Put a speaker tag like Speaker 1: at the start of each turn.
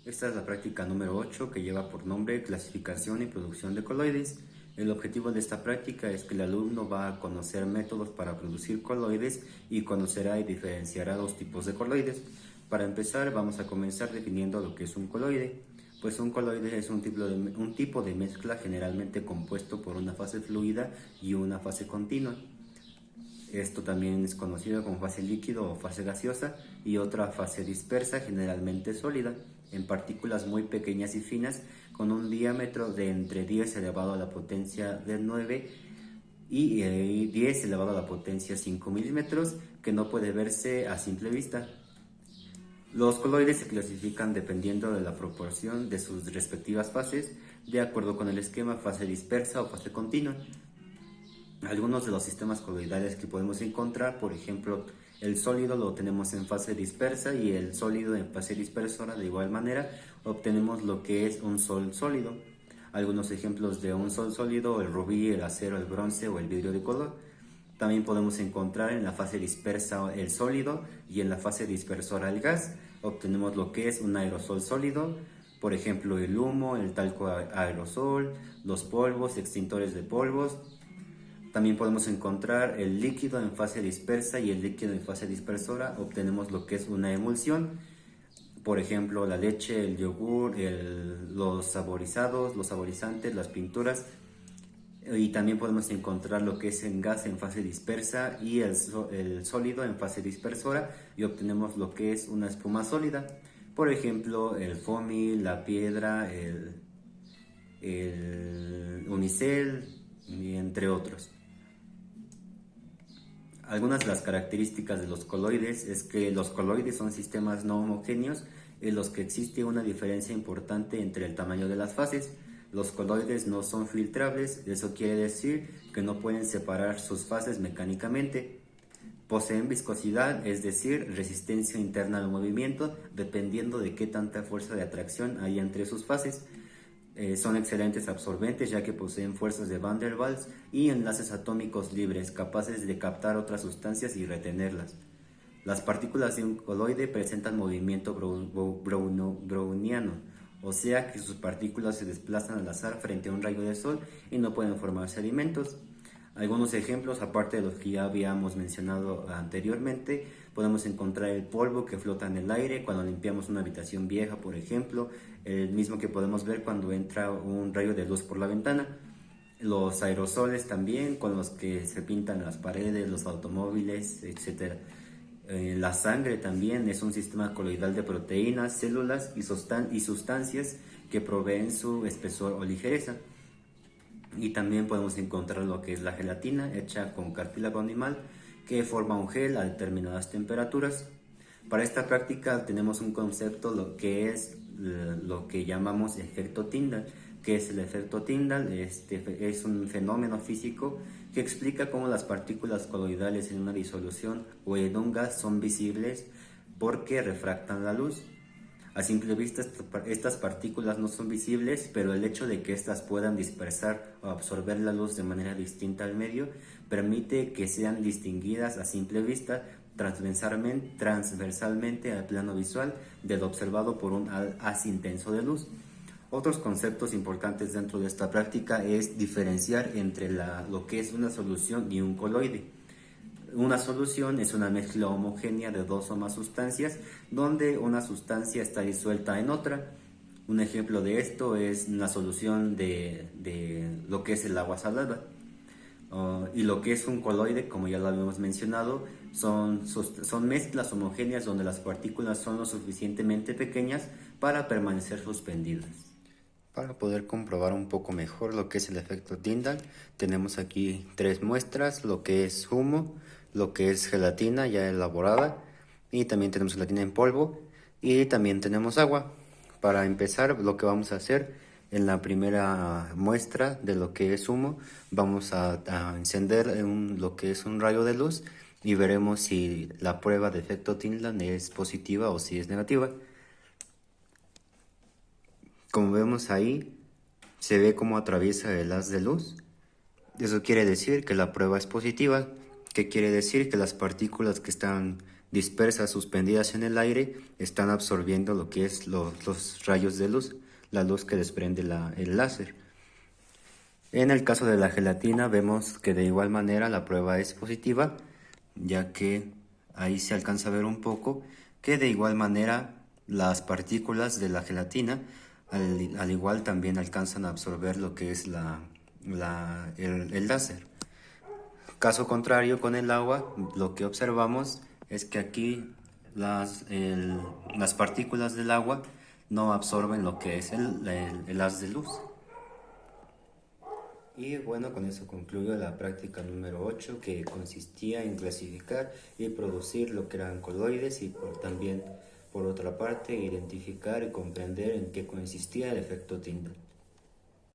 Speaker 1: Esta es la práctica número 8 que lleva por nombre clasificación y producción de coloides. El objetivo de esta práctica es que el alumno va a conocer métodos para producir coloides y conocerá y diferenciará dos tipos de coloides. Para empezar, vamos a comenzar definiendo lo que es un coloide. Pues un coloide es un tipo de mezcla generalmente compuesto por una fase fluida y una fase continua. Esto también es conocido como fase líquido o fase gaseosa, y otra fase dispersa, generalmente sólida, en partículas muy pequeñas y finas con un diámetro de entre 10 elevado a la potencia de 9 y 10 elevado a la potencia 5 milímetros, que no puede verse a simple vista. Los coloides se clasifican dependiendo de la proporción de sus respectivas fases, de acuerdo con el esquema fase dispersa o fase continua. Algunos de los sistemas coloidales que podemos encontrar, por ejemplo, el sólido lo tenemos en fase dispersa y el sólido en fase dispersora. De igual manera, obtenemos lo que es un sol sólido. Algunos ejemplos de un sol sólido: el rubí, el acero, el bronce o el vidrio de color. También podemos encontrar en la fase dispersa el sólido y en la fase dispersora el gas. Obtenemos lo que es un aerosol sólido, por ejemplo, el humo, el talco aerosol, los polvos, extintores de polvos. También podemos encontrar el líquido en fase dispersa y el líquido en fase dispersora. Obtenemos lo que es una emulsión, por ejemplo, la leche, el yogur, los saborizados, los saborizantes, las pinturas. Y también podemos encontrar lo que es en gas en fase dispersa y el sólido en fase dispersora, y obtenemos lo que es una espuma sólida, por ejemplo, el foamy, la piedra, el unicel, y entre otros. Algunas de las características de los coloides es que los coloides son sistemas no homogéneos en los que existe una diferencia importante entre el tamaño de las fases. Los coloides no son filtrables, eso quiere decir que no pueden separar sus fases mecánicamente. Poseen viscosidad, es decir, resistencia interna al movimiento, dependiendo de qué tanta fuerza de atracción hay entre sus fases. Son excelentes absorbentes, ya que poseen fuerzas de Van der Waals y enlaces atómicos libres, capaces de captar otras sustancias y retenerlas. Las partículas de un coloide presentan movimiento browniano, o sea que sus partículas se desplazan al azar frente a un rayo de sol y no pueden formar sedimentos. Algunos ejemplos, aparte de los que ya habíamos mencionado anteriormente, podemos encontrar el polvo que flota en el aire cuando limpiamos una habitación vieja, por ejemplo, el mismo que podemos ver cuando entra un rayo de luz por la ventana. Los aerosoles también, con los que se pintan las paredes, los automóviles, etc. La sangre también es un sistema coloidal de proteínas, células y sustancias que proveen su espesor o ligereza. Y también podemos encontrar lo que es la gelatina, hecha con cartílago animal, que forma un gel a determinadas temperaturas. Para esta práctica tenemos un concepto, lo que es lo que llamamos efecto Tyndall. ¿Qué es el efecto Tyndall? Es un fenómeno físico que explica cómo las partículas coloidales en una disolución o en un gas son visibles porque refractan la luz. A simple vista estas partículas no son visibles, pero el hecho de que éstas puedan dispersar o absorber la luz de manera distinta al medio permite que sean distinguidas a simple vista transversalmente al plano visual del observado por un haz intenso de luz. Otros conceptos importantes dentro de esta práctica es diferenciar entre lo que es una solución y un coloide. Una solución es una mezcla homogénea de dos o más sustancias, donde una sustancia está disuelta en otra. Un ejemplo de esto es una solución de lo que es el agua salada. Y lo que es un coloide, como ya lo habíamos mencionado, son mezclas homogéneas donde las partículas son lo suficientemente pequeñas para permanecer suspendidas. Para poder comprobar un poco mejor lo que es el efecto Tyndall, tenemos aquí tres muestras: lo que es humo, lo que es gelatina ya elaborada, y también tenemos gelatina en polvo, y también tenemos agua. Para empezar, lo que vamos a hacer en la primera muestra de lo que es humo, vamos a encender lo que es un rayo de luz, y veremos si la prueba de efecto Tyndall es positiva o si es negativa. Como vemos ahí, se ve cómo atraviesa el haz de luz. Eso quiere decir que la prueba es positiva. ¿Qué quiere decir? Que las partículas que están dispersas, suspendidas en el aire, están absorbiendo lo que es los rayos de luz, la luz que desprende el láser. En el caso de la gelatina vemos que de igual manera la prueba es positiva, ya que ahí se alcanza a ver un poco que de igual manera las partículas de la gelatina al igual también alcanzan a absorber lo que es el láser. Caso contrario con el agua, lo que observamos es que aquí las partículas del agua no absorben lo que es el haz de luz. Y bueno, con eso concluyo la práctica número 8, que consistía en clasificar y producir lo que eran coloides y también, por otra parte, identificar y comprender en qué consistía el efecto Tyndall.